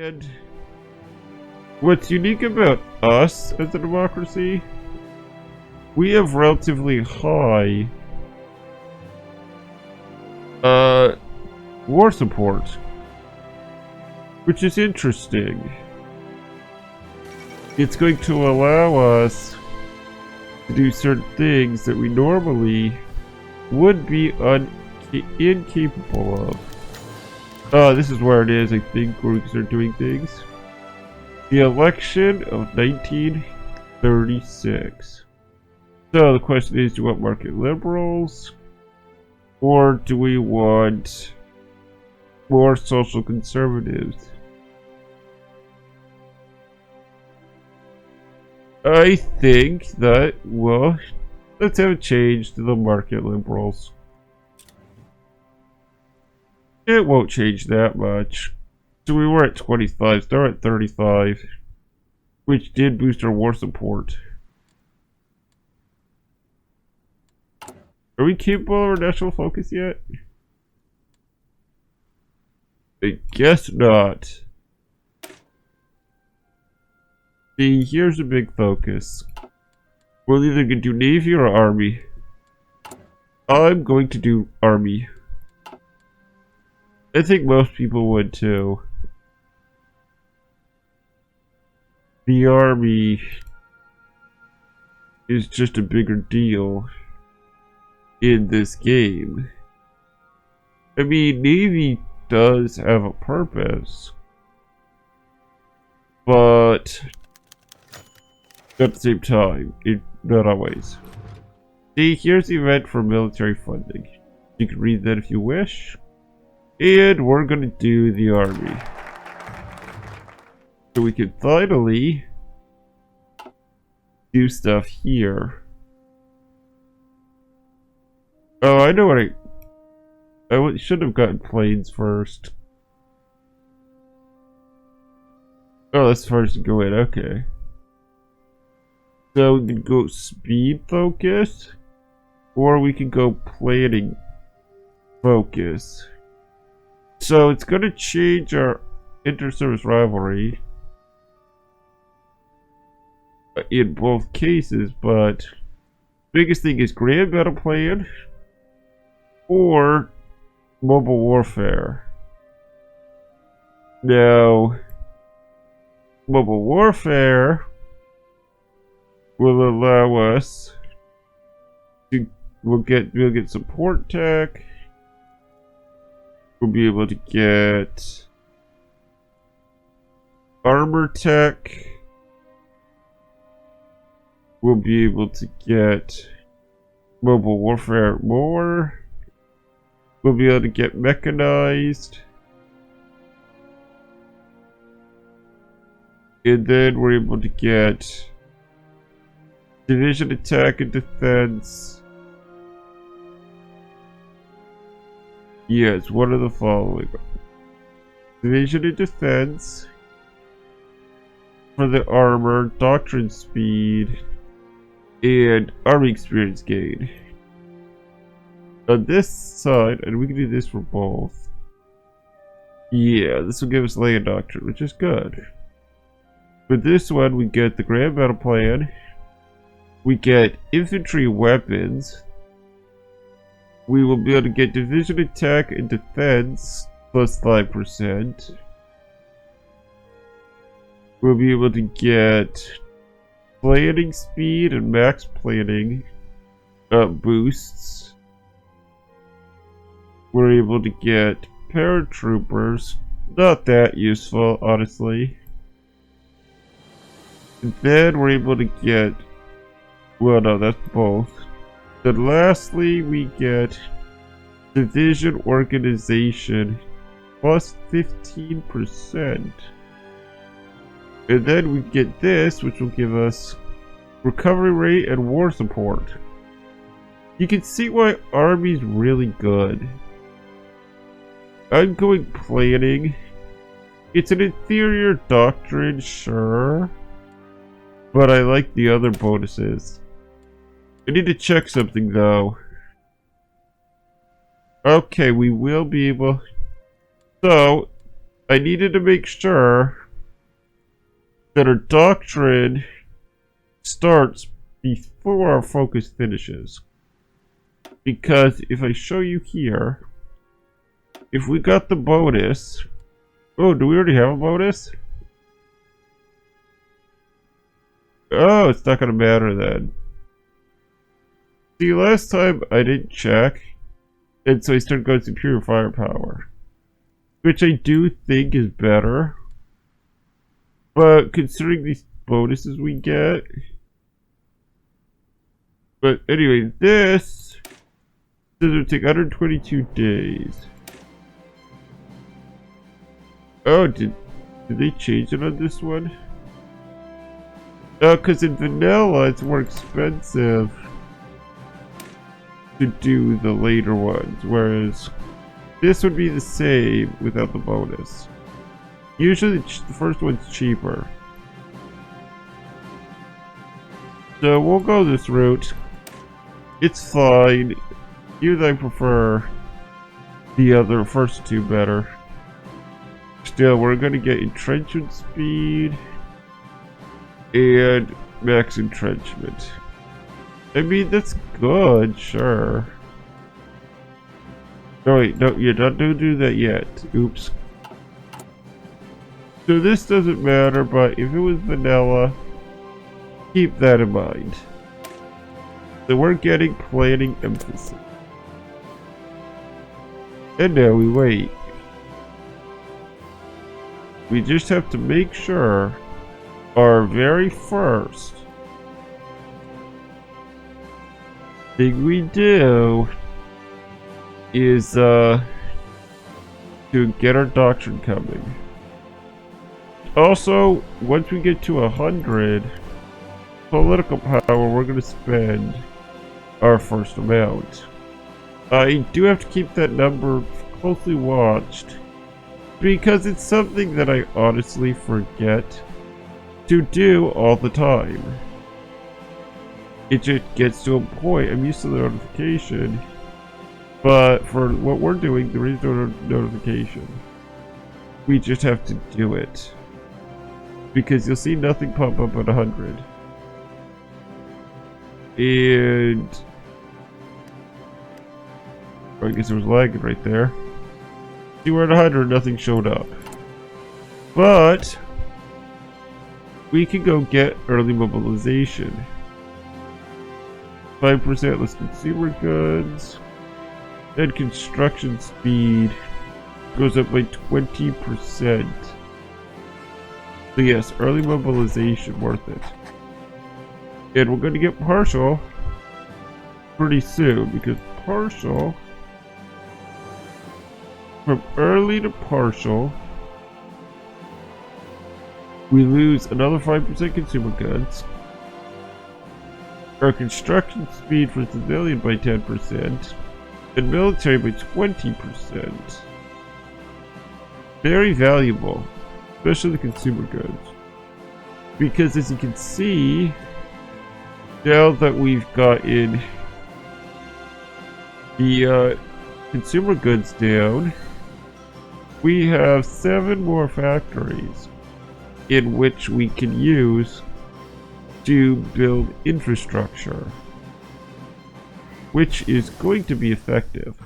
And what's unique about us as a democracy, we have relatively high war support, which is interesting. It's going to allow us to do certain things that we normally would be incapable of. This is where it is, I think, where we can start doing things. The election of 1936. So the question is, do we want market liberals? Or do we want more social conservatives? I think that, well, let's have a change to the market liberals. It won't change that much. So we were at 25, so we're at 35, which did boost our war support. Are we capable of our national focus yet? I guess not. See, here's a big focus. We're either going to do Navy or Army. I'm going to do Army. I think most people would too. The Army is just a bigger deal in this game. I mean, Navy does have a purpose, but at the same time, not always. See, here's the event for military funding. You can read that if you wish. And we're gonna do the Army. So we can finally do stuff here. Oh, I know what I should have gotten planes first. Oh, that's first to go in, okay. So we can go speed focus, or we can go planning focus. So it's going to change our inter-service rivalry in both cases, but biggest thing is grand battle plan or mobile warfare. Now, mobile warfare will allow us to we'll get support tech. We'll be able to get armor tech. We'll be able to get mobile warfare more. We'll be able to get mechanized. And then we're able to get division attack and defense. Yes, one of the following. Division and defense for the armor, doctrine speed, and army experience gain. On this side, and we can do this for both. Yeah, this will give us land doctrine, which is good. For this one, we get the grand battle plan. We get infantry weapons. We will be able to get division attack and defense plus 5%. We'll be able to get planning speed and max planning boosts. We're able to get paratroopers. Not that useful, honestly. And then we're able to get... well, no, that's both. Then lastly, we get division organization plus 15%. And then we get this, which will give us recovery rate and war support. You can see why Army's really good. I'm going planning. It's an inferior doctrine, sure. But I like the other bonuses. I need to check something though. Okay, we will be able... So, I needed to make sure that our doctrine starts before our focus finishes. Because if I show you here, if we got the bonus... Oh, do we already have a bonus? Oh, it's not gonna matter then. See, last time I didn't check, and so I started going superior firepower. Which I do think is better. But considering these bonuses we get... But anyway, this will take 122 days. Oh, did they change it on this one? No, because in vanilla it's more expensive to do the later ones, whereas this would be the same without the bonus. Usually the first one's cheaper. So we'll go this route. It's fine. Even I prefer the other first two better. Still, we're gonna get entrenchment speed and max entrenchment. I mean, that's good, sure. No, wait, no, you don't do that yet. Oops. So this doesn't matter, but if it was vanilla, keep that in mind. So we're getting planning emphasis. And now we wait. We just have to make sure our very first thing we do is to get our doctrine coming. Also, once we get to 100 political power, we're going to spend our first amount. I do have to keep that number closely watched because it's something that I honestly forget to do all the time. It just gets to a point. I'm used to the notification, but for what we're doing, there is no notification. We just have to do it. Because you'll see nothing pop up at 100. And... I guess there was lagging right there. See, we're at 100, nothing showed up. But... we can go get early mobilization. 5% less consumer goods. And construction speed goes up by 20%. So yes, early mobilization, worth it. And we're going to get partial pretty soon, because partial, from early to partial, we lose another 5% consumer goods. Our construction speed for civilian by 10%, and military by 20%. Very valuable. Especially the consumer goods. Because as you can see, now that we've gotten the consumer goods down, we have 7 more factories in which we can use to build infrastructure, which is going to be effective.